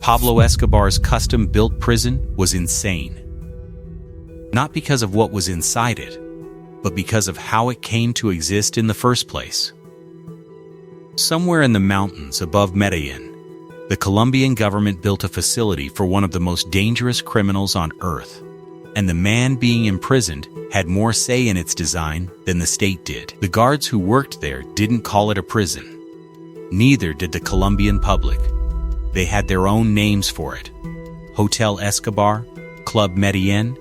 Pablo Escobar's custom-built prison was insane. Not because of what was inside it, but because of how it came to exist in the first place. Somewhere in the mountains above Medellin, the Colombian government built a facility for one of the most dangerous criminals on earth, and the man being imprisoned had more say in its design than the state did. The guards who worked there didn't call it a prison. Neither did the Colombian public. They had their own names for it: Hotel Escobar, Club Medellin,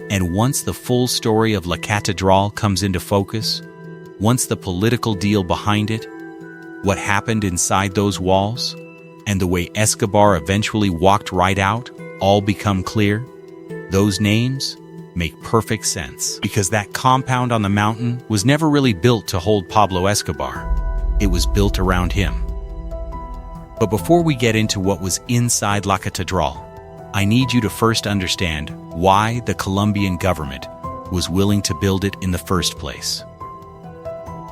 and once the full story of La Catedral comes into focus, once the political deal behind it, what happened inside those walls, and the way Escobar eventually walked right out all become clear, those names make perfect sense. Because that compound on the mountain was never really built to hold Pablo Escobar. It was built around him. But before we get into what was inside La Catedral, I need you to first understand why the Colombian government was willing to build it in the first place.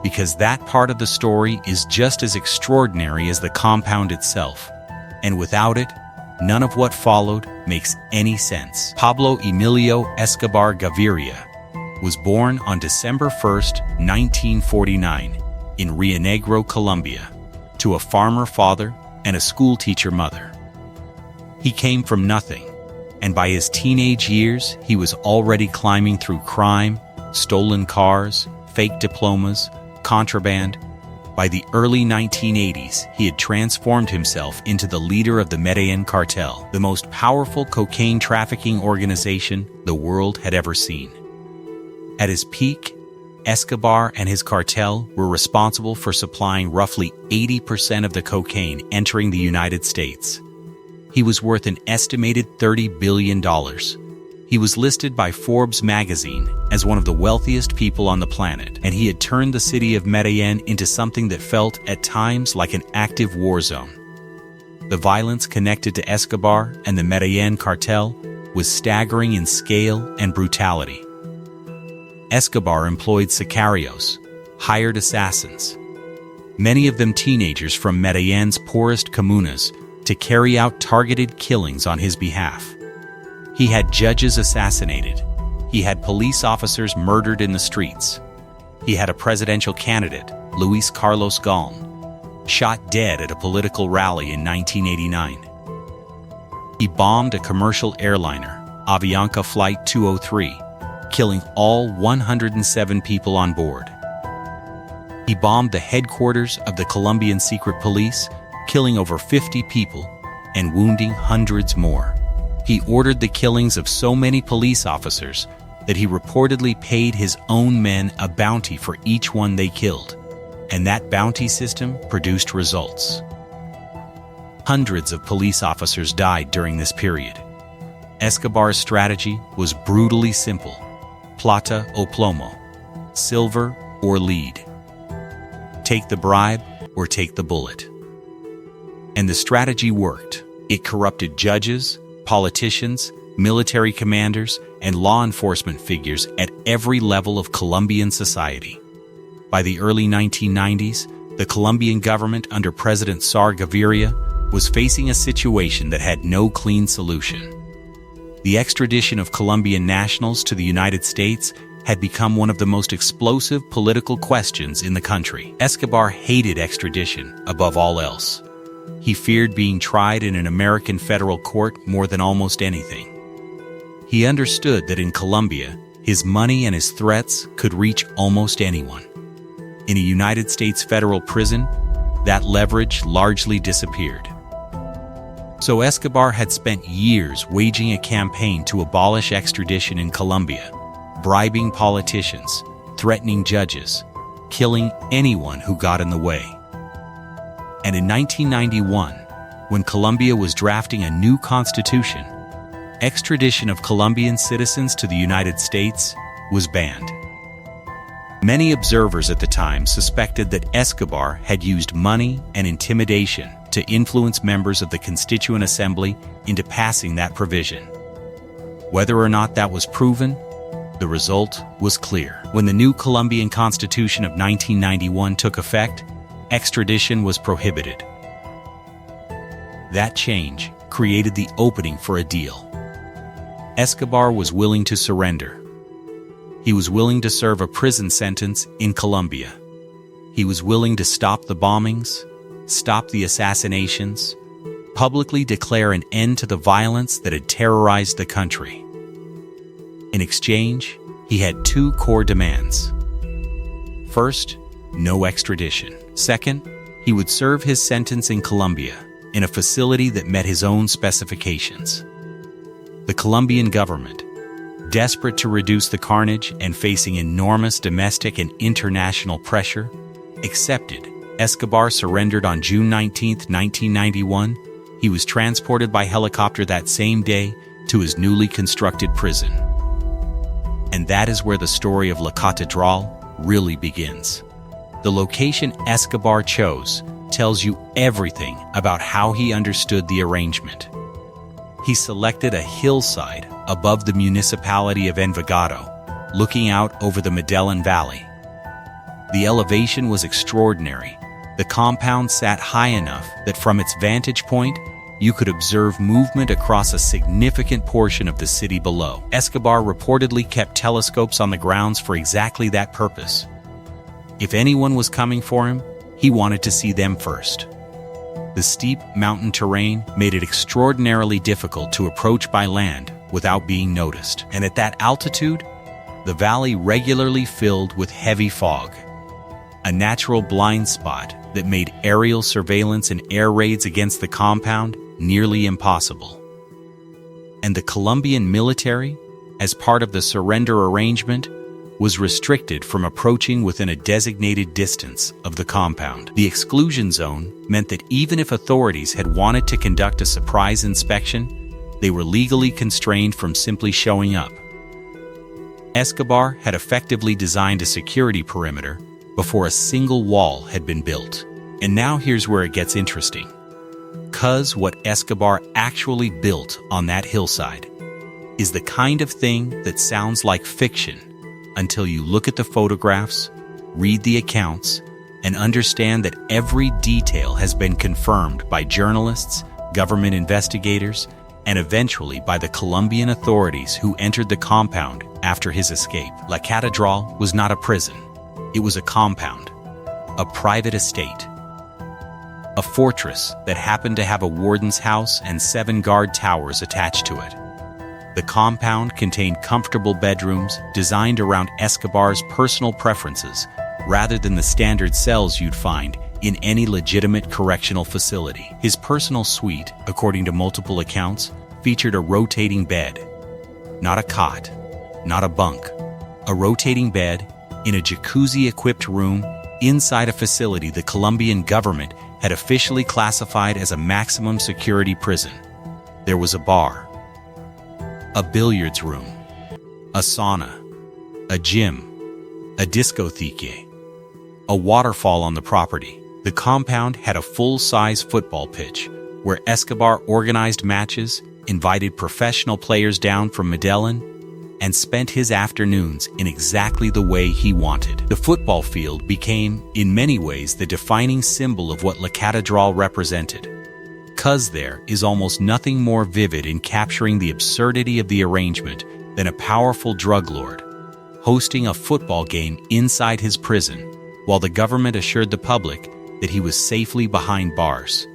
Because that part of the story is just as extraordinary as the compound itself, and without it, none of what followed makes any sense. Pablo Emilio Escobar Gaviria was born on December 1st, 1949, in Rio Negro, Colombia, to a farmer father and a schoolteacher mother. He came from nothing, and by his teenage years, he was already climbing through crime, stolen cars, fake diplomas, contraband. By the early 1980s, he had transformed himself into the leader of the Medellin cartel, the most powerful cocaine trafficking organization the world had ever seen. At his peak, Escobar and his cartel were responsible for supplying roughly 80% of the cocaine entering the United States. He was worth an estimated $30 billion. He was listed by Forbes magazine as one of the wealthiest people on the planet, and he had turned the city of Medellin into something that felt at times like an active war zone. The violence connected to Escobar and the Medellin cartel was staggering in scale and brutality. Escobar employed sicarios, hired assassins, many of them teenagers from Medellin's poorest comunas, to carry out targeted killings on his behalf. He had judges assassinated. He had police officers murdered in the streets. He had a presidential candidate, Luis Carlos Galán, shot dead at a political rally in 1989. He bombed a commercial airliner, Avianca Flight 203, killing all 107 people on board. He bombed the headquarters of the Colombian secret police, killing over 50 people and wounding hundreds more. He ordered the killings of so many police officers that he reportedly paid his own men a bounty for each one they killed, and that bounty system produced results. Hundreds of police officers died during this period. Escobar's strategy was brutally simple: plata o plomo, silver or lead. Take the bribe or take the bullet. And the strategy worked. It corrupted judges, politicians, military commanders, and law enforcement figures at every level of Colombian society. By the early 1990s, the Colombian government under President Sar Gaviria was facing a situation that had no clean solution. The extradition of Colombian nationals to the United States had become one of the most explosive political questions in the country. Escobar hated extradition above all else. He feared being tried in an American federal court more than almost anything. He understood that in Colombia, his money and his threats could reach almost anyone. In a United States federal prison, that leverage largely disappeared. So Escobar had spent years waging a campaign to abolish extradition in Colombia, bribing politicians, threatening judges, killing anyone who got in the way. And in 1991, when Colombia was drafting a new constitution, extradition of Colombian citizens to the United States was banned. Many observers at the time suspected that Escobar had used money and intimidation to influence members of the Constituent Assembly into passing that provision. Whether or not that was proven, the result was clear. When the new Colombian Constitution of 1991 took effect, extradition was prohibited. That change created the opening for a deal. Escobar was willing to surrender. He was willing to serve a prison sentence in Colombia. He was willing to stop the bombings, stop the assassinations, publicly declare an end to the violence that had terrorized the country. In exchange, he had two core demands. First, no extradition. Second, he would serve his sentence in Colombia, in a facility that met his own specifications. The Colombian government, desperate to reduce the carnage and facing enormous domestic and international pressure, accepted. Escobar surrendered on June 19, 1991. He was transported by helicopter that same day to his newly constructed prison. And that is where the story of La Catedral really begins. The location Escobar chose tells you everything about how he understood the arrangement. He selected a hillside above the municipality of Envigado, looking out over the Medellin Valley. The elevation was extraordinary. The compound sat high enough that from its vantage point, you could observe movement across a significant portion of the city below. Escobar reportedly kept telescopes on the grounds for exactly that purpose. If anyone was coming for him, he wanted to see them first. The steep mountain terrain made it extraordinarily difficult to approach by land without being noticed. And at that altitude, the valley regularly filled with heavy fog, a natural blind spot that made aerial surveillance and air raids against the compound nearly impossible. And the Colombian military, as part of the surrender arrangement, was restricted from approaching within a designated distance of the compound. The exclusion zone meant that even if authorities had wanted to conduct a surprise inspection, they were legally constrained from simply showing up. Escobar had effectively designed a security perimeter before a single wall had been built. And now here's where it gets interesting. 'Cause what Escobar actually built on that hillside is the kind of thing that sounds like fiction until you look at the photographs, read the accounts, and understand that every detail has been confirmed by journalists, government investigators, and eventually by the Colombian authorities who entered the compound after his escape. La Catedral was not a prison. It was a compound, a private estate, a fortress that happened to have a warden's house and 7 guard towers attached to it. The compound contained comfortable bedrooms designed around Escobar's personal preferences rather than the standard cells you'd find in any legitimate correctional facility. His personal suite, according to multiple accounts, featured a rotating bed. Not a cot, not a bunk. A rotating bed in a jacuzzi-equipped room inside a facility the Colombian government had officially classified as a maximum security prison. There was a bar, a billiards room, a sauna, a gym, a discotheque, a waterfall on the property. The compound had a full-size football pitch where Escobar organized matches, invited professional players down from Medellin, and spent his afternoons in exactly the way he wanted. The football field became, in many ways, the defining symbol of what La Catedral represented. 'Cause there is almost nothing more vivid in capturing the absurdity of the arrangement than a powerful drug lord hosting a football game inside his prison, while the government assured the public that he was safely behind bars.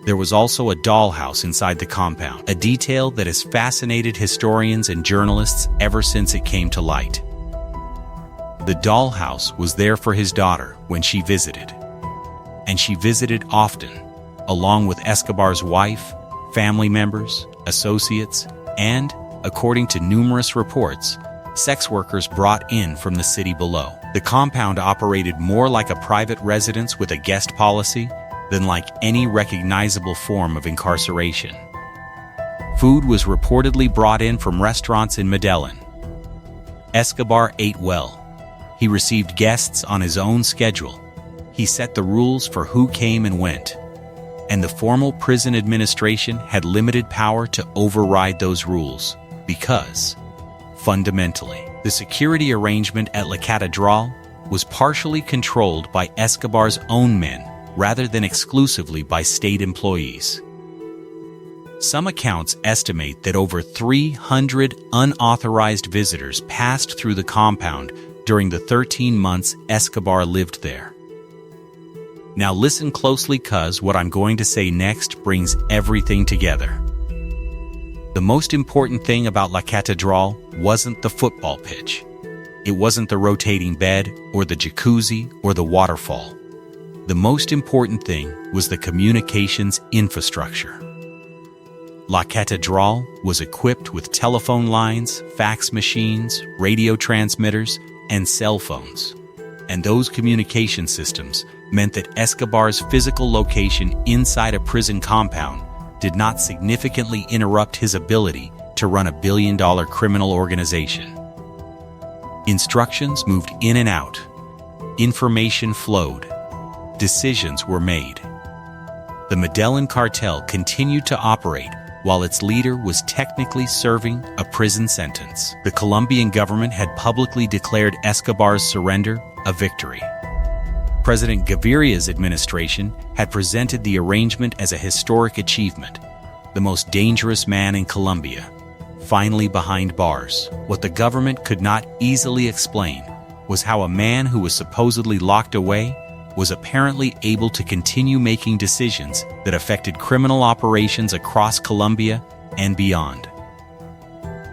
There was also a dollhouse inside the compound, a detail that has fascinated historians and journalists ever since it came to light. The dollhouse was there for his daughter when she visited, and she visited often, along with Escobar's wife, family members, associates, and, according to numerous reports, sex workers brought in from the city below. The compound operated more like a private residence with a guest policy than like any recognizable form of incarceration. Food was reportedly brought in from restaurants in Medellin. Escobar ate well. He received guests on his own schedule. He set the rules for who came and went. And the formal prison administration had limited power to override those rules because, fundamentally, the security arrangement at La Catedral was partially controlled by Escobar's own men rather than exclusively by state employees. Some accounts estimate that over 300 unauthorized visitors passed through the compound during the 13 months Escobar lived there. Now listen closely, cuz what I'm going to say next brings everything together. The most important thing about La Catedral wasn't the football pitch. It wasn't the rotating bed or the jacuzzi or the waterfall. The most important thing was the communications infrastructure. La Catedral was equipped with telephone lines, fax machines, radio transmitters, and cell phones. And those communication systems meant that Escobar's physical location inside a prison compound did not significantly interrupt his ability to run a billion-dollar criminal organization. Instructions moved in and out. Information flowed. Decisions were made. The Medellin cartel continued to operate while its leader was technically serving a prison sentence. The Colombian government had publicly declared Escobar's surrender a victory. President Gaviria's administration had presented the arrangement as a historic achievement. The most dangerous man in Colombia, finally behind bars. What the government could not easily explain was how a man who was supposedly locked away was apparently able to continue making decisions that affected criminal operations across Colombia and beyond.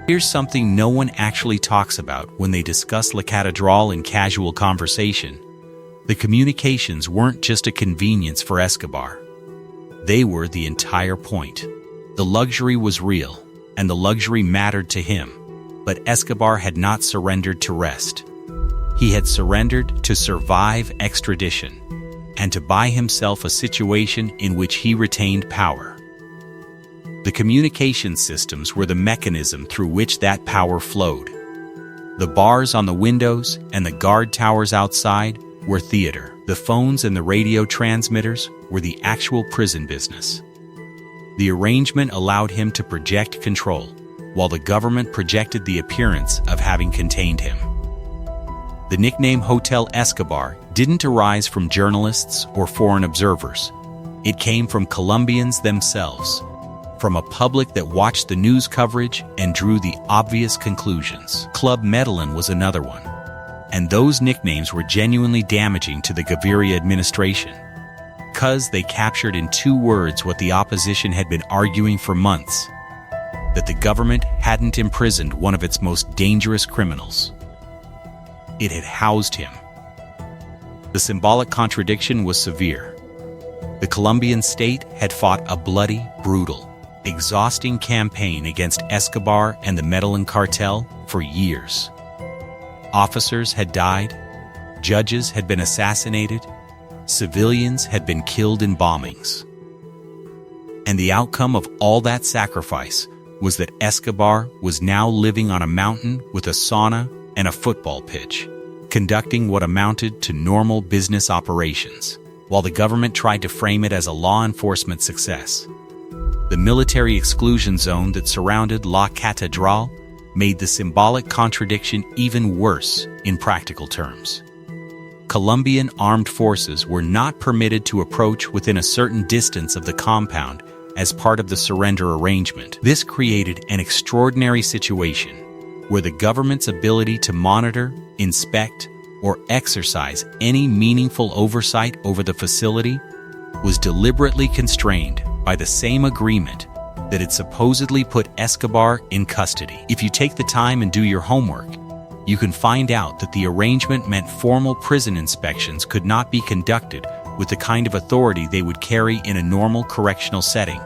Here's something no one actually talks about when they discuss La Catedral in casual conversation. The communications weren't just a convenience for Escobar. They were the entire point. The luxury was real, and the luxury mattered to him, but Escobar had not surrendered to rest. He had surrendered to survive extradition and to buy himself a situation in which he retained power. The communication systems were the mechanism through which that power flowed. The bars on the windows and the guard towers outside were theater. The phones and the radio transmitters were the actual prison business. The arrangement allowed him to project control, while the government projected the appearance of having contained him. The nickname Hotel Escobar didn't arise from journalists or foreign observers. It came from Colombians themselves, from a public that watched the news coverage and drew the obvious conclusions. Club Medellin was another one, and those nicknames were genuinely damaging to the Gaviria administration, because they captured in 2 words what the opposition had been arguing for months: that the government hadn't imprisoned one of its most dangerous criminals. It had housed him. The symbolic contradiction was severe. The Colombian state had fought a bloody, brutal, exhausting campaign against Escobar and the Medellin cartel for years. Officers had died, judges had been assassinated, civilians had been killed in bombings. And the outcome of all that sacrifice was that Escobar was now living on a mountain with a sauna and a football pitch, conducting what amounted to normal business operations, while the government tried to frame it as a law enforcement success. The military exclusion zone that surrounded La Catedral made the symbolic contradiction even worse in practical terms. Colombian armed forces were not permitted to approach within a certain distance of the compound as part of the surrender arrangement. This created an extraordinary situation where the government's ability to monitor, inspect, or exercise any meaningful oversight over the facility was deliberately constrained by the same agreement that had supposedly put Escobar in custody. If you take the time and do your homework, you can find out that the arrangement meant formal prison inspections could not be conducted with the kind of authority they would carry in a normal correctional setting.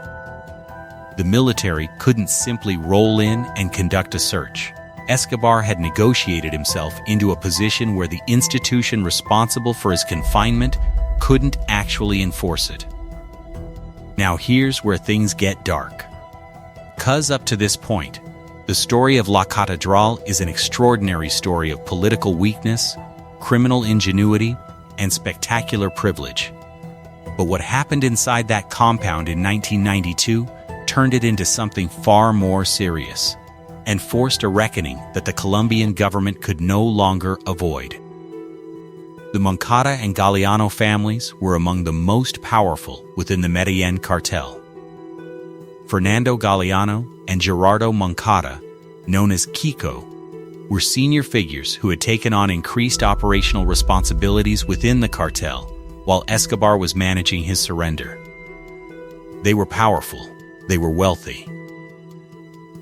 The military couldn't simply roll in and conduct a search. Escobar had negotiated himself into a position where the institution responsible for his confinement couldn't actually enforce it. Now here's where things get dark. 'Cause up to this point, the story of La Catedral is an extraordinary story of political weakness, criminal ingenuity, and spectacular privilege. But what happened inside that compound in 1992 turned it into something far more serious, and forced a reckoning that the Colombian government could no longer avoid. The Moncada and Galeano families were among the most powerful within the Medellin cartel. Fernando Galeano and Gerardo Moncada, known as Kiko, were senior figures who had taken on increased operational responsibilities within the cartel, while Escobar was managing his surrender. They were powerful, they were wealthy.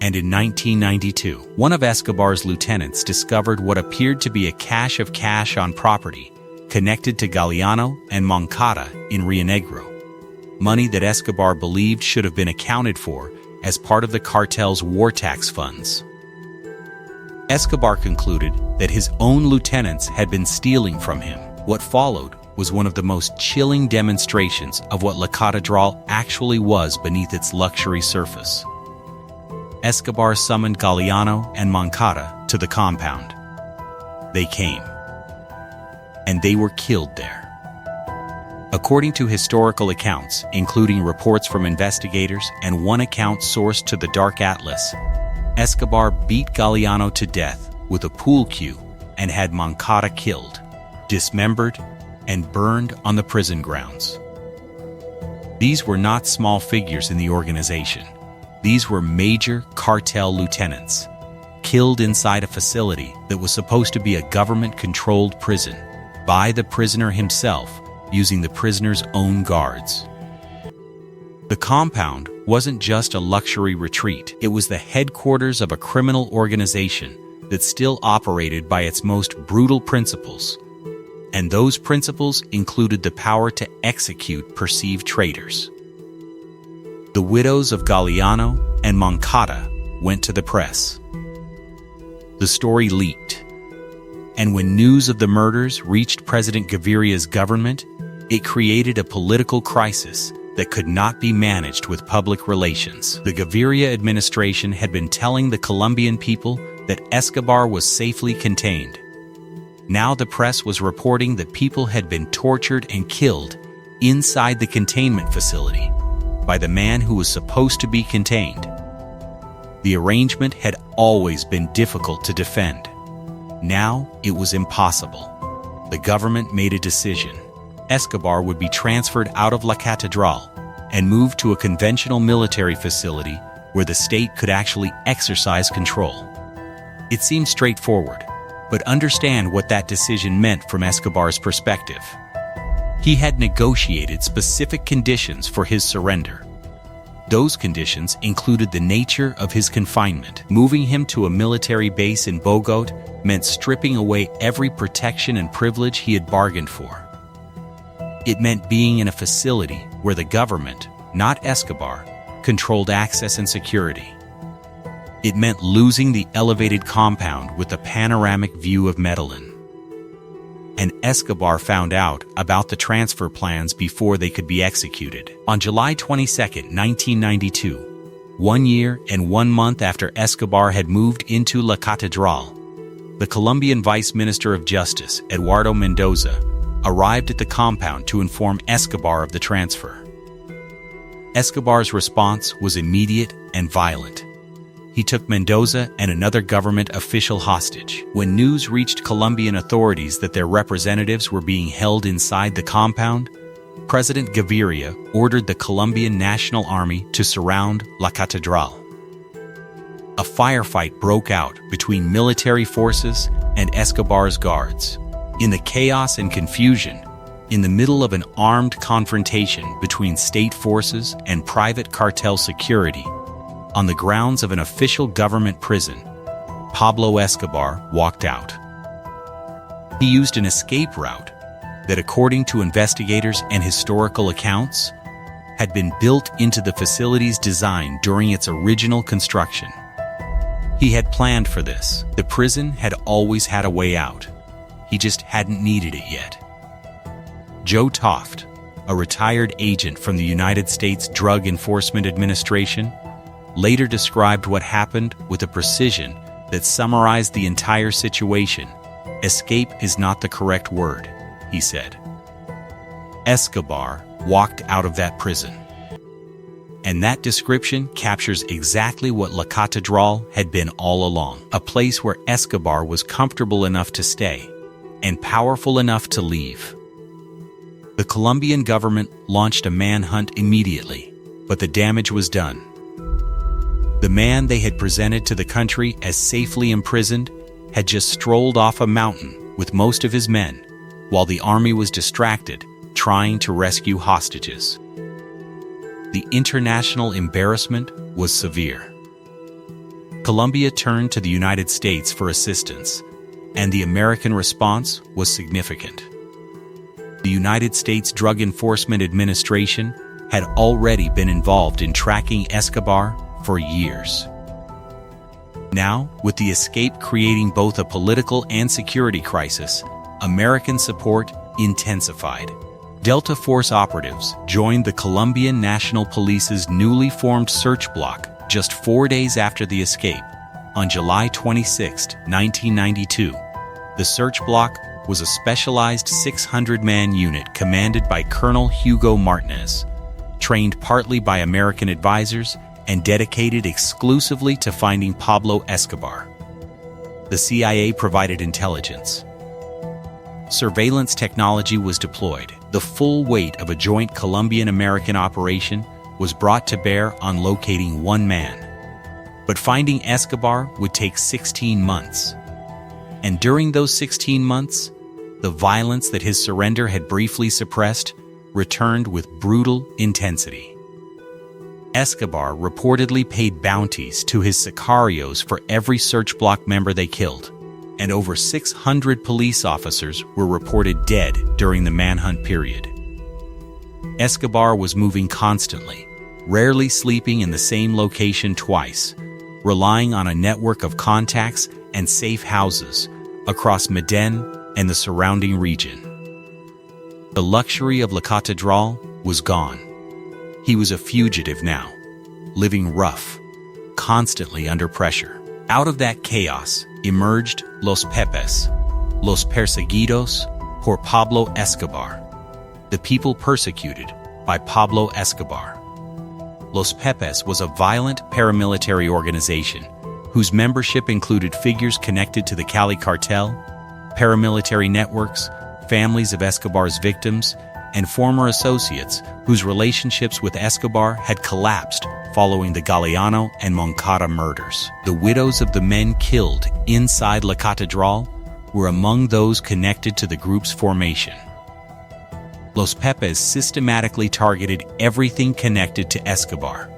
And in 1992, one of Escobar's lieutenants discovered what appeared to be a cache of cash on property connected to Galeano and Moncada in Rio Negro, money that Escobar believed should have been accounted for as part of the cartel's war tax funds. Escobar concluded that his own lieutenants had been stealing from him. What followed was one of the most chilling demonstrations of what La Catedral actually was beneath its luxury surface. Escobar summoned Galeano and Moncada to the compound. They came, and they were killed there. According to historical accounts, including reports from investigators and one account sourced to the Dark Atlas, Escobar beat Galeano to death with a pool cue and had Moncada killed, dismembered, and burned on the prison grounds. These were not small figures in the organization. These were major cartel lieutenants, killed inside a facility that was supposed to be a government-controlled prison by the prisoner himself, using the prisoner's own guards. The compound wasn't just a luxury retreat. It was the headquarters of a criminal organization that still operated by its most brutal principles. And those principles included the power to execute perceived traitors. The widows of Galeano and Moncada went to the press. The story leaked. And when news of the murders reached President Gaviria's government, it created a political crisis that could not be managed with public relations. The Gaviria administration had been telling the Colombian people that Escobar was safely contained. Now the press was reporting that people had been tortured and killed inside the containment facility by the man who was supposed to be contained. The arrangement had always been difficult to defend. Now it was impossible. The government made a decision. Escobar would be transferred out of La Catedral and moved to a conventional military facility where the state could actually exercise control. It seemed straightforward, but understand what that decision meant from Escobar's perspective. He had negotiated specific conditions for his surrender. Those conditions included the nature of his confinement. Moving him to a military base in Bogotá meant stripping away every protection and privilege he had bargained for. It meant being in a facility where the government, not Escobar, controlled access and security. It meant losing the elevated compound with a panoramic view of Medellin. And Escobar found out about the transfer plans before they could be executed. On July 22, 1992, 1 year and 1 month after Escobar had moved into La Catedral, the Colombian Vice Minister of Justice, Eduardo Mendoza, arrived at the compound to inform Escobar of the transfer. Escobar's response was immediate and violent. He took Mendoza and another government official hostage. When news reached Colombian authorities that their representatives were being held inside the compound, President Gaviria ordered the Colombian National Army to surround La Catedral. A firefight broke out between military forces and Escobar's guards. In the chaos and confusion, in the middle of an armed confrontation between state forces and private cartel security, on the grounds of an official government prison, Pablo Escobar walked out. He used an escape route that, according to investigators and historical accounts, had been built into the facility's design during its original construction. He had planned for this. The prison had always had a way out. He just hadn't needed it yet. Joe Toft, a retired agent from the United States Drug Enforcement Administration, later described what happened with a precision that summarized the entire situation. "Escape is not the correct word," he said. Escobar walked out of that prison. And that description captures exactly what La Catedral had been all along, a place where Escobar was comfortable enough to stay and powerful enough to leave. The Colombian government launched a manhunt immediately, but the damage was done. The man they had presented to the country as safely imprisoned had just strolled off a mountain with most of his men, while the army was distracted, trying to rescue hostages. The international embarrassment was severe. Colombia turned to the United States for assistance, and the American response was significant. The United States Drug Enforcement Administration had already been involved in tracking Escobar for years. Now, with the escape creating both a political and security crisis, American support intensified. Delta Force operatives joined the Colombian National Police's newly formed search block just 4 days after the escape. On July 26, 1992, the search block was a specialized 600-man unit commanded by Colonel Hugo Martinez, trained partly by American advisors and dedicated exclusively to finding Pablo Escobar. The CIA provided intelligence. Surveillance technology was deployed. The full weight of a joint Colombian-American operation was brought to bear on locating one man. But finding Escobar would take 16 months. And during those 16 months, the violence that his surrender had briefly suppressed returned with brutal intensity. Escobar reportedly paid bounties to his sicarios for every search block member they killed, and over 600 police officers were reported dead during the manhunt period. Escobar was moving constantly, rarely sleeping in the same location twice, relying on a network of contacts and safe houses across Medellin and the surrounding region. The luxury of La Catedral was gone. He was a fugitive now, living rough, constantly under pressure. Out of that chaos emerged Los Pepes, Los Perseguidos por Pablo Escobar, the people persecuted by Pablo Escobar. Los Pepes was a violent paramilitary organization whose membership included figures connected to the Cali cartel, paramilitary networks, families of Escobar's victims, and former associates whose relationships with Escobar had collapsed following the Galeano and Moncada murders. The widows of the men killed inside La Catedral were among those connected to the group's formation. Los Pepes systematically targeted everything connected to Escobar: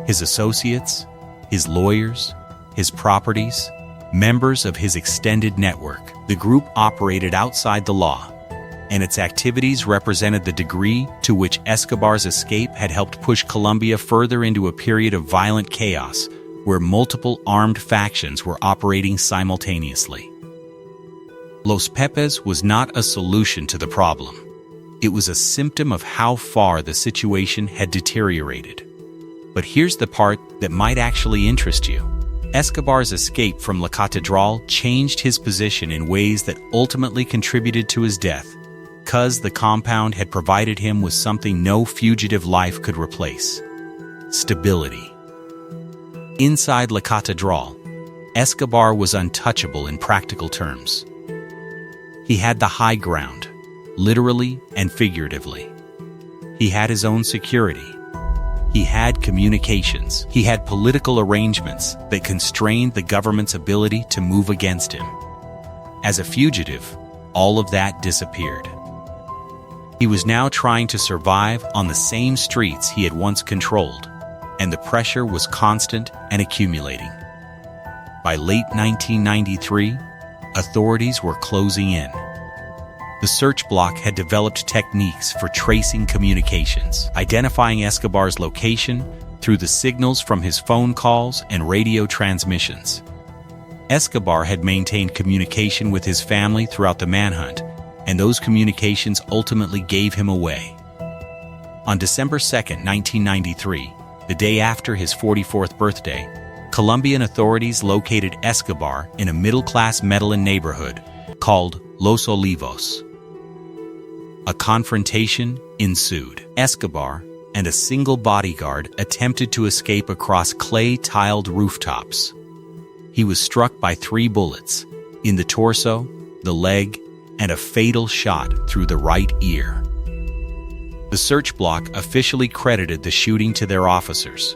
his associates, his lawyers, his properties, members of his extended network. The group operated outside the law, and its activities represented the degree to which Escobar's escape had helped push Colombia further into a period of violent chaos where multiple armed factions were operating simultaneously. Los Pepes was not a solution to the problem. It was a symptom of how far the situation had deteriorated. But here's the part that might actually interest you. Escobar's escape from La Catedral changed his position in ways that ultimately contributed to his death, because the compound had provided him with something no fugitive life could replace: stability. Inside La Catedral, Escobar was untouchable in practical terms. He had the high ground, literally and figuratively. He had his own security. He had communications. He had political arrangements that constrained the government's ability to move against him. As a fugitive, all of that disappeared. He was now trying to survive on the same streets he had once controlled, and the pressure was constant and accumulating. By late 1993, authorities were closing in. The search block had developed techniques for tracing communications, identifying Escobar's location through the signals from his phone calls and radio transmissions. Escobar had maintained communication with his family throughout the manhunt, and those communications ultimately gave him away. On December 2, 1993, the day after his 44th birthday, Colombian authorities located Escobar in a middle-class Medellin neighborhood called Los Olivos. A confrontation ensued. Escobar and a single bodyguard attempted to escape across clay-tiled rooftops. He was struck by 3 bullets, in the torso, the leg, and a fatal shot through the right ear. The search block officially credited the shooting to their officers.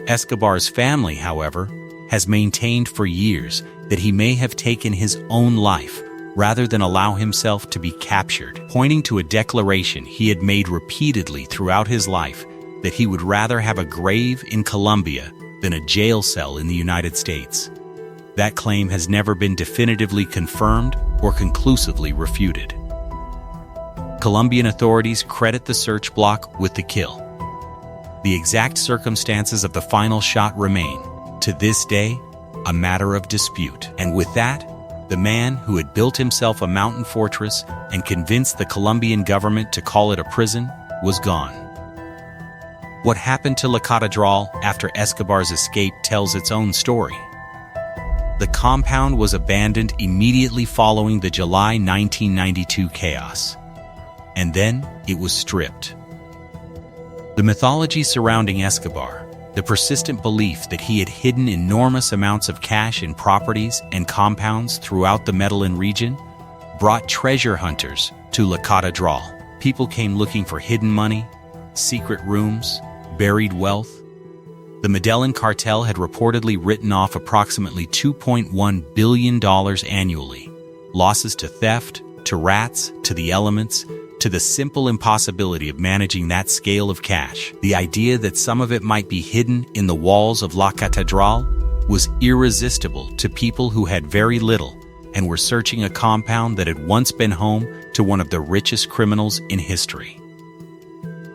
Escobar's family, however, has maintained for years that he may have taken his own life rather than allow himself to be captured, pointing to a declaration he had made repeatedly throughout his life that he would rather have a grave in Colombia than a jail cell in the United States. That claim has never been definitively confirmed or conclusively refuted. Colombian authorities credit the search block with the kill. The exact circumstances of the final shot remain, to this day, a matter of dispute. And with that, the man who had built himself a mountain fortress and convinced the Colombian government to call it a prison was gone. What happened to La Catedral after Escobar's escape tells its own story. The compound was abandoned immediately following the July 1992 chaos, and then it was stripped. The mythology surrounding Escobar, the persistent belief that he had hidden enormous amounts of cash in properties and compounds throughout the Medellin region, brought treasure hunters to La Catedral. People came looking for hidden money, secret rooms, buried wealth. The Medellin cartel had reportedly written off approximately $2.1 billion annually. Losses to theft, to rats, to the elements, to the simple impossibility of managing that scale of cash. The idea that some of it might be hidden in the walls of La Catedral was irresistible to people who had very little and were searching a compound that had once been home to one of the richest criminals in history.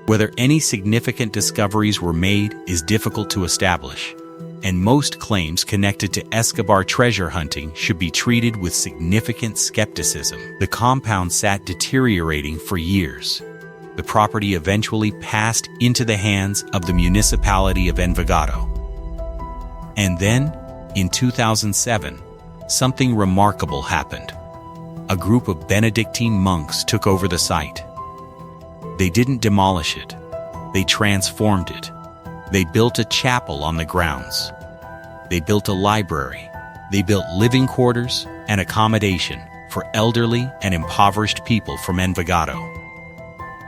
Whether any significant discoveries were made is difficult to establish, and most claims connected to Escobar treasure hunting should be treated with significant skepticism. The compound sat deteriorating for years. The property eventually passed into the hands of the municipality of Envigado. And then, in 2007, something remarkable happened. A group of Benedictine monks took over the site. They didn't demolish it. They transformed it. They built a chapel on the grounds. They built a library. They built living quarters and accommodation for elderly and impoverished people from Envigado.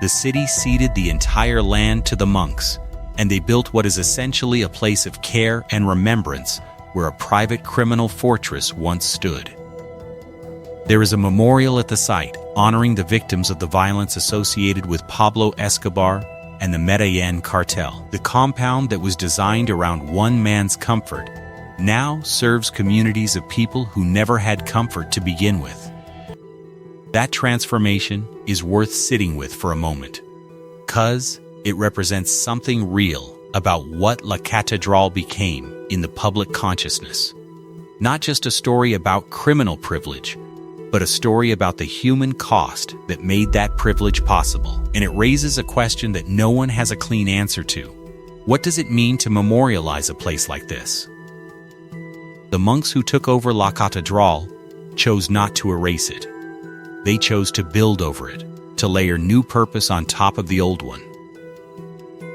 The city ceded the entire land to the monks, and they built what is essentially a place of care and remembrance where a private criminal fortress once stood. There is a memorial at the site honoring the victims of the violence associated with Pablo Escobar and the Medellin cartel. The compound that was designed around one man's comfort now serves communities of people who never had comfort to begin with. That transformation is worth sitting with for a moment, 'cause it represents something real about what La Catedral became in the public consciousness. Not just a story about criminal privilege, but a story about the human cost that made that privilege possible. And it raises a question that no one has a clean answer to. What does it mean to memorialize a place like this? The monks who took over La Catedral chose not to erase it. They chose to build over it, to layer new purpose on top of the old one.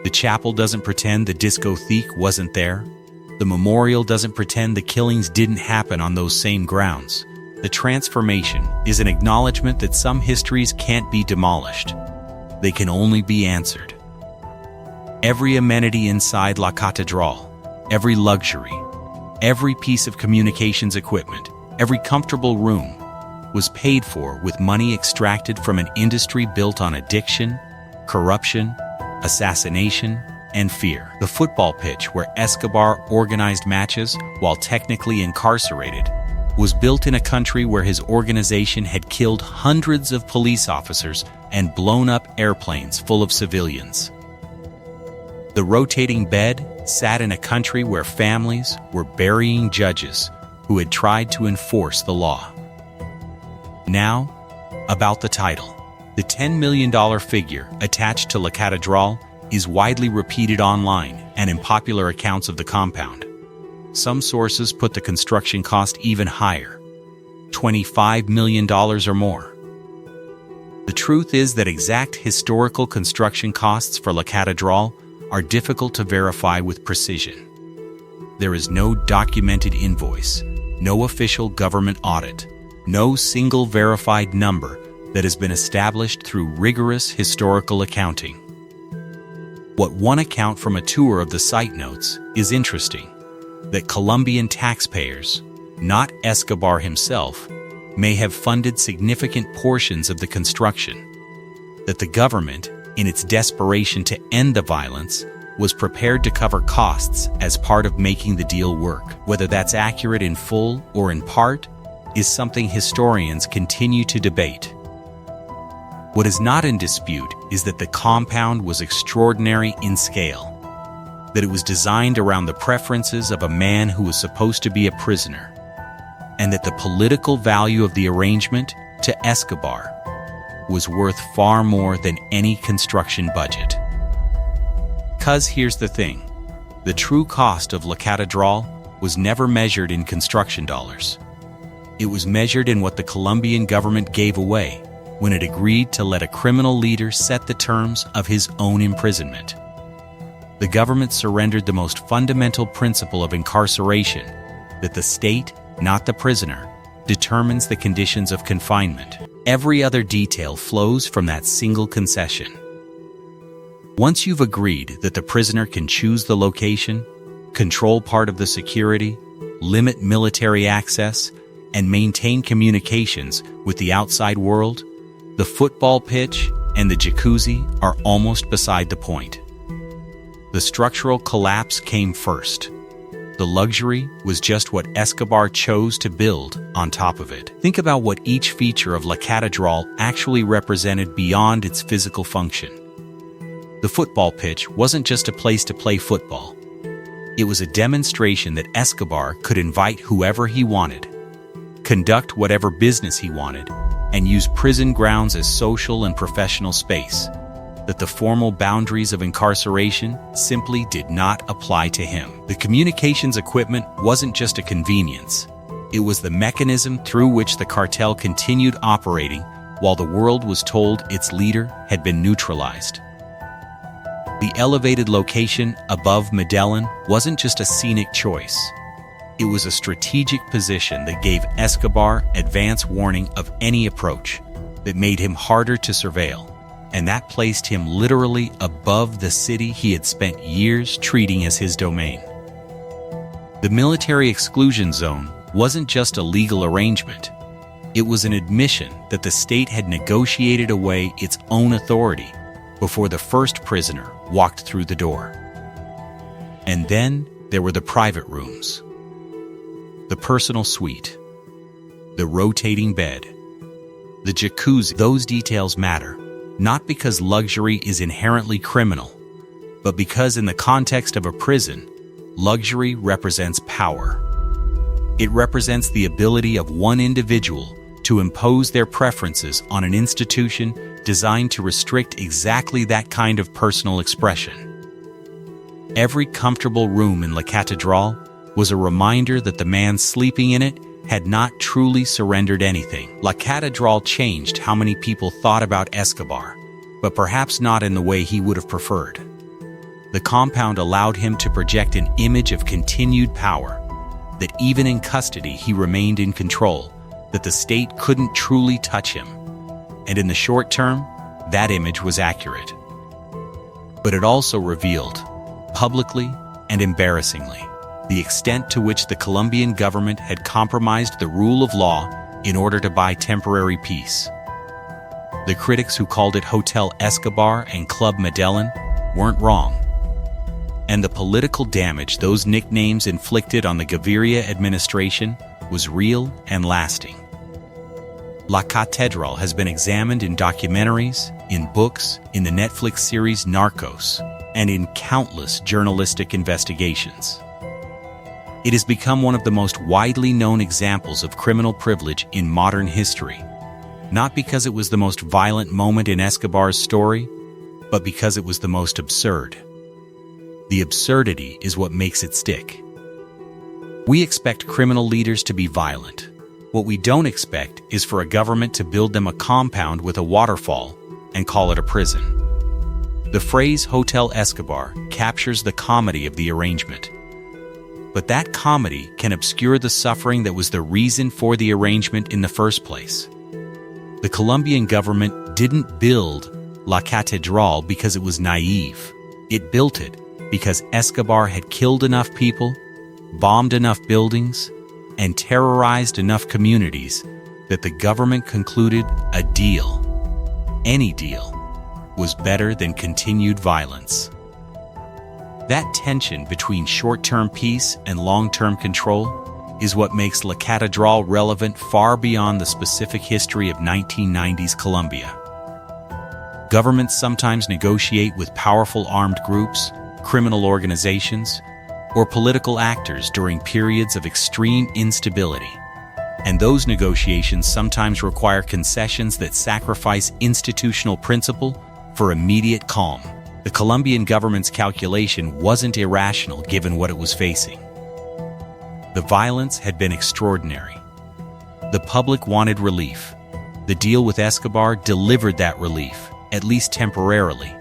The chapel doesn't pretend the discotheque wasn't there. The memorial doesn't pretend the killings didn't happen on those same grounds. The transformation is an acknowledgement that some histories can't be demolished. They can only be answered. Every amenity inside La Catedral, every luxury, every piece of communications equipment, every comfortable room was paid for with money extracted from an industry built on addiction, corruption, assassination, and fear. The football pitch where Escobar organized matches while technically incarcerated was built in a country where his organization had killed hundreds of police officers and blown up airplanes full of civilians. The rotating bed sat in a country where families were burying judges who had tried to enforce the law. Now, about the title. The $10 million figure attached to La Catedral is widely repeated online and in popular accounts of the compound. Some sources put the construction cost even higher, $25 million or more. The truth is that exact historical construction costs for La Catedral are difficult to verify with precision. There is no documented invoice, no official government audit, no single verified number that has been established through rigorous historical accounting. What one account from a tour of the site notes is interesting, that Colombian taxpayers, not Escobar himself, may have funded significant portions of the construction, that the government, in its desperation to end the violence, was prepared to cover costs as part of making the deal work. Whether that's accurate in full or in part is something historians continue to debate. What is not in dispute is that the compound was extraordinary in scale, that it was designed around the preferences of a man who was supposed to be a prisoner, and that the political value of the arrangement to Escobar was worth far more than any construction budget. 'Cause here's the thing, the true cost of La Catedral was never measured in construction dollars. It was measured in what the Colombian government gave away when it agreed to let a criminal leader set the terms of his own imprisonment. The government surrendered the most fundamental principle of incarceration, that the state, not the prisoner, determines the conditions of confinement. Every other detail flows from that single concession. Once you've agreed that the prisoner can choose the location, control part of the security, limit military access, and maintain communications with the outside world, the football pitch and the jacuzzi are almost beside the point. The structural collapse came first. The luxury was just what Escobar chose to build on top of it. Think about what each feature of La Catedral actually represented beyond its physical function. The football pitch wasn't just a place to play football. It was a demonstration that Escobar could invite whoever he wanted, conduct whatever business he wanted, and use prison grounds as social and professional space, that the formal boundaries of incarceration simply did not apply to him. The communications equipment wasn't just a convenience. It was the mechanism through which the cartel continued operating while the world was told its leader had been neutralized. The elevated location above Medellin wasn't just a scenic choice. It was a strategic position that gave Escobar advance warning of any approach, that made him harder to surveil, and that placed him literally above the city he had spent years treating as his domain. The military exclusion zone wasn't just a legal arrangement. It was an admission that the state had negotiated away its own authority before the first prisoner walked through the door. And then there were the private rooms, the personal suite, the rotating bed, the jacuzzi. Those details matter, not because luxury is inherently criminal, but because in the context of a prison, luxury represents power. It represents the ability of one individual to impose their preferences on an institution designed to restrict exactly that kind of personal expression. Every comfortable room in La Catedral was a reminder that the man sleeping in it had not truly surrendered anything. La Catedral changed how many people thought about Escobar, but perhaps not in the way he would have preferred. The compound allowed him to project an image of continued power, that even in custody he remained in control, that the state couldn't truly touch him. And in the short term, that image was accurate. But it also revealed, publicly and embarrassingly, the extent to which the Colombian government had compromised the rule of law in order to buy temporary peace. The critics who called it Hotel Escobar and Club Medellin weren't wrong. And the political damage those nicknames inflicted on the Gaviria administration was real and lasting. La Catedral has been examined in documentaries, in books, in the Netflix series Narcos, and in countless journalistic investigations. It has become one of the most widely known examples of criminal privilege in modern history, not because it was the most violent moment in Escobar's story, but because it was the most absurd. The absurdity is what makes it stick. We expect criminal leaders to be violent. What we don't expect is for a government to build them a compound with a waterfall and call it a prison. The phrase Hotel Escobar captures the comedy of the arrangement. But that comedy can obscure the suffering that was the reason for the arrangement in the first place. The Colombian government didn't build La Catedral because it was naive. It built it because Escobar had killed enough people, bombed enough buildings, and terrorized enough communities that the government concluded a deal, any deal, was better than continued violence. That tension between short-term peace and long-term control is what makes La Catedral relevant far beyond the specific history of 1990s Colombia. Governments sometimes negotiate with powerful armed groups, criminal organizations, or political actors during periods of extreme instability. And those negotiations sometimes require concessions that sacrifice institutional principle for immediate calm. The Colombian government's calculation wasn't irrational given what it was facing. The violence had been extraordinary. The public wanted relief. The deal with Escobar delivered that relief, at least temporarily.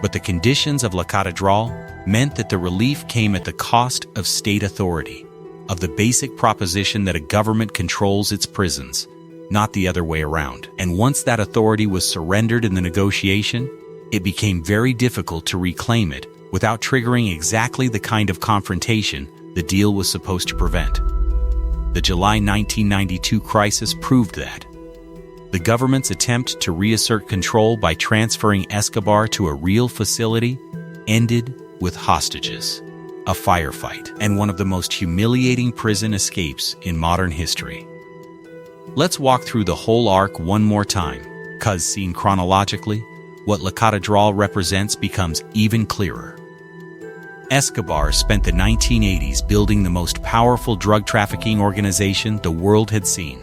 But the conditions of La Catedral meant that the relief came at the cost of state authority, of the basic proposition that a government controls its prisons, not the other way around. And once that authority was surrendered in the negotiation, it became very difficult to reclaim it without triggering exactly the kind of confrontation the deal was supposed to prevent. The July 1992 crisis proved that. The government's attempt to reassert control by transferring Escobar to a real facility ended with hostages, a firefight, and one of the most humiliating prison escapes in modern history. Let's walk through the whole arc one more time, 'cause seen chronologically, what La Catedral represents becomes even clearer. Escobar spent the 1980s building the most powerful drug trafficking organization the world had seen,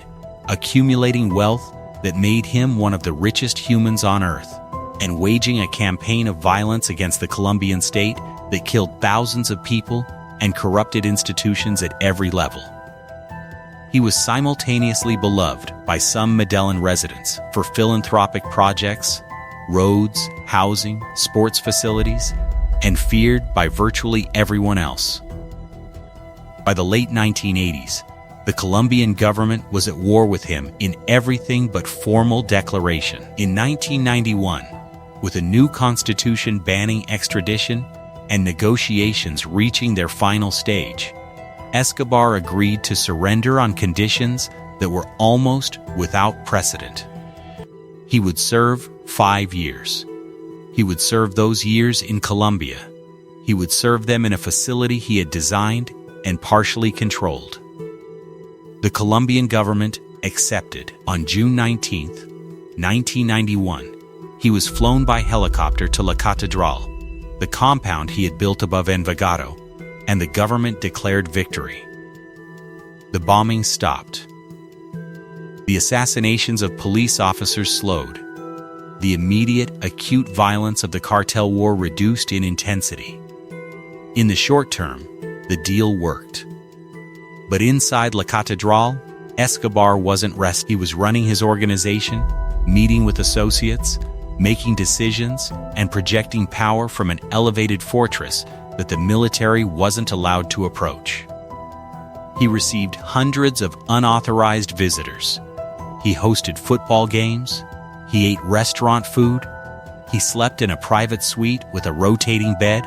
accumulating wealth that made him one of the richest humans on earth, and waging a campaign of violence against the Colombian state that killed thousands of people and corrupted institutions at every level. He was simultaneously beloved by some Medellin residents for philanthropic projects, roads, housing, sports facilities, and feared by virtually everyone else. By the late 1980s, the Colombian government was at war with him in everything but formal declaration. In 1991, with a new constitution banning extradition and negotiations reaching their final stage, Escobar agreed to surrender on conditions that were almost without precedent. He would serve 5 years. He would serve those years in Colombia. He would serve them in a facility he had designed and partially controlled. The Colombian government accepted. On June 19, 1991, he was flown by helicopter to La Catedral, the compound he had built above Envigado, and the government declared victory. The bombing stopped. The assassinations of police officers slowed. The immediate, acute violence of the cartel war reduced in intensity. In the short term, the deal worked. But inside La Catedral, Escobar wasn't resting. He was running his organization, meeting with associates, making decisions, and projecting power from an elevated fortress that the military wasn't allowed to approach. He received hundreds of unauthorized visitors. He hosted football games. He ate restaurant food. He slept in a private suite with a rotating bed.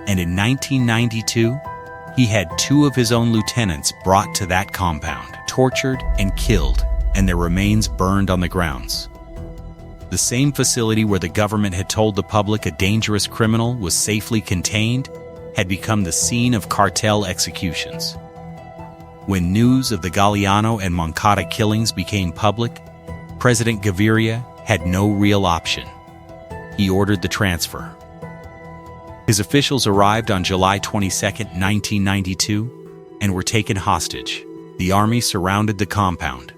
And in 1992, he had 2 of his own lieutenants brought to that compound, tortured and killed, and their remains burned on the grounds. The same facility where the government had told the public a dangerous criminal was safely contained had become the scene of cartel executions. When news of the Galeano and Moncada killings became public, President Gaviria had no real option. He ordered the transfer. His officials arrived on July 22, 1992, and were taken hostage. The army surrounded the compound.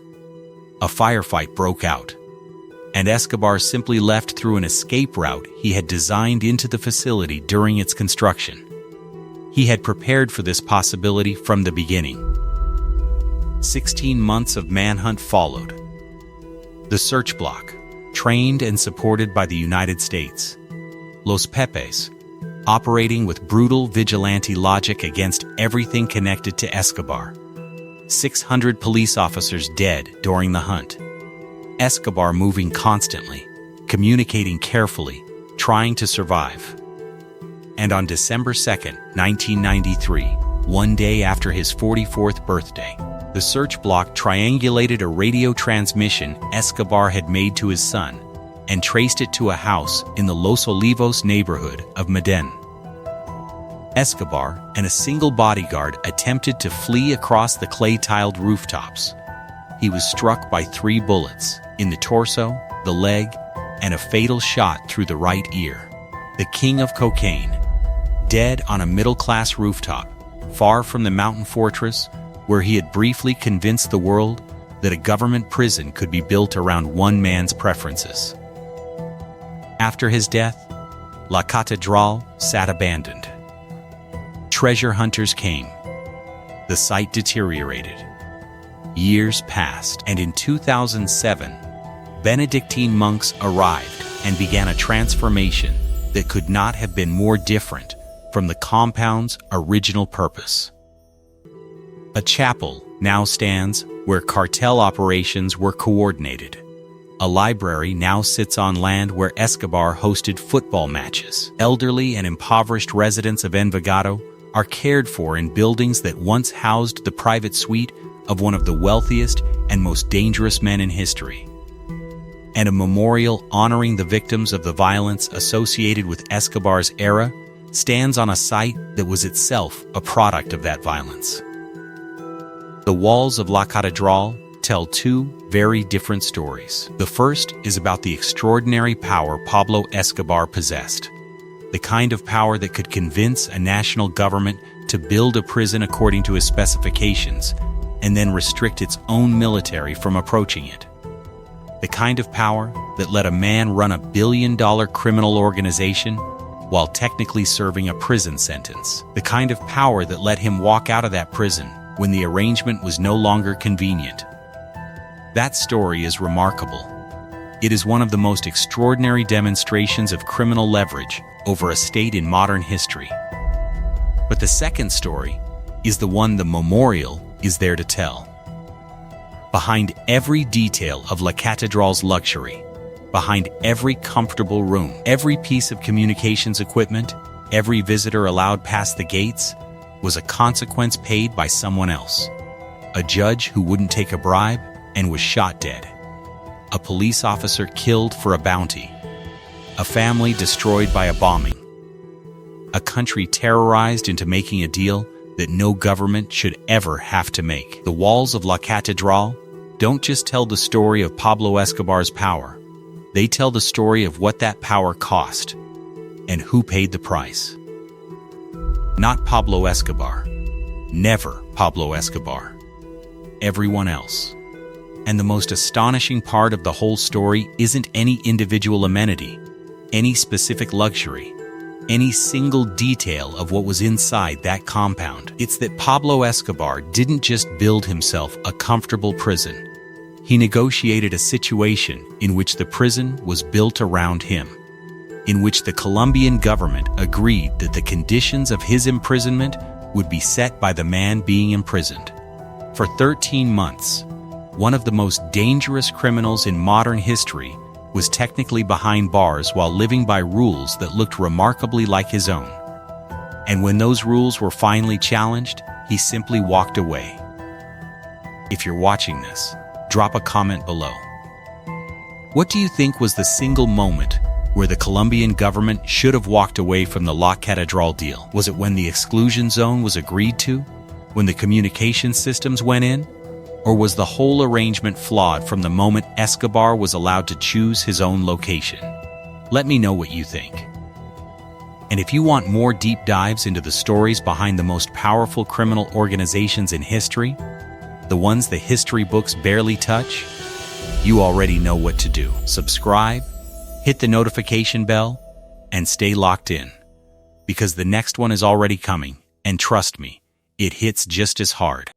A firefight broke out, and Escobar simply left through an escape route he had designed into the facility during its construction. He had prepared for this possibility from the beginning. 16 months of manhunt followed. The search block, trained and supported by the United States. Los Pepes, operating with brutal vigilante logic against everything connected to Escobar. 600 police officers dead during the hunt. Escobar moving constantly, communicating carefully, trying to survive. And on December 2nd, 1993, one day after his 44th birthday, the search block triangulated a radio transmission Escobar had made to his son and traced it to a house in the Los Olivos neighborhood of Medellin. Escobar and a single bodyguard attempted to flee across the clay-tiled rooftops. He was struck by 3 bullets in the torso, the leg, and a fatal shot through the right ear. The king of cocaine, dead on a middle-class rooftop, far from the mountain fortress where he had briefly convinced the world that a government prison could be built around one man's preferences. After his death, La Catedral sat abandoned. Treasure hunters came. The site deteriorated. Years passed, and in 2007, Benedictine monks arrived and began a transformation that could not have been more different from the compound's original purpose. A chapel now stands where cartel operations were coordinated. A library now sits on land where Escobar hosted football matches. Elderly and impoverished residents of Envigado are cared for in buildings that once housed the private suite of one of the wealthiest and most dangerous men in history. And a memorial honoring the victims of the violence associated with Escobar's era stands on a site that was itself a product of that violence. The walls of La Catedral tell 2 very different stories. The first is about the extraordinary power Pablo Escobar possessed, the kind of power that could convince a national government to build a prison according to his specifications and then restrict its own military from approaching it. The kind of power that let a man run a $1 billion criminal organization while technically serving a prison sentence. The kind of power that let him walk out of that prison when the arrangement was no longer convenient. That story is remarkable. It is one of the most extraordinary demonstrations of criminal leverage over a state in modern history. But the second story is the one the memorial is there to tell. Behind every detail of La Catedral's luxury, behind every comfortable room, every piece of communications equipment, every visitor allowed past the gates, was a consequence paid by someone else. A judge who wouldn't take a bribe and was shot dead. A police officer killed for a bounty. A family destroyed by a bombing. A country terrorized into making a deal that no government should ever have to make. The walls of La Catedral don't just tell the story of Pablo Escobar's power. They tell the story of what that power cost and who paid the price. Not Pablo Escobar. Never Pablo Escobar. Everyone else. And the most astonishing part of the whole story isn't any individual amenity, any specific luxury, any single detail of what was inside that compound. It's that Pablo Escobar didn't just build himself a comfortable prison. He negotiated a situation in which the prison was built around him, in which the Colombian government agreed that the conditions of his imprisonment would be set by the man being imprisoned. For 13 months, one of the most dangerous criminals in modern history was technically behind bars while living by rules that looked remarkably like his own. And when those rules were finally challenged, he simply walked away. If you're watching this, drop a comment below. What do you think was the single moment where the Colombian government should have walked away from the La Catedral deal? Was it when the exclusion zone was agreed to? When the communication systems went in? Or was the whole arrangement flawed from the moment Escobar was allowed to choose his own location? Let me know what you think. And if you want more deep dives into the stories behind the most powerful criminal organizations in history, the ones the history books barely touch, you already know what to do. Subscribe, hit the notification bell, and stay locked in. Because the next one is already coming, and trust me, it hits just as hard.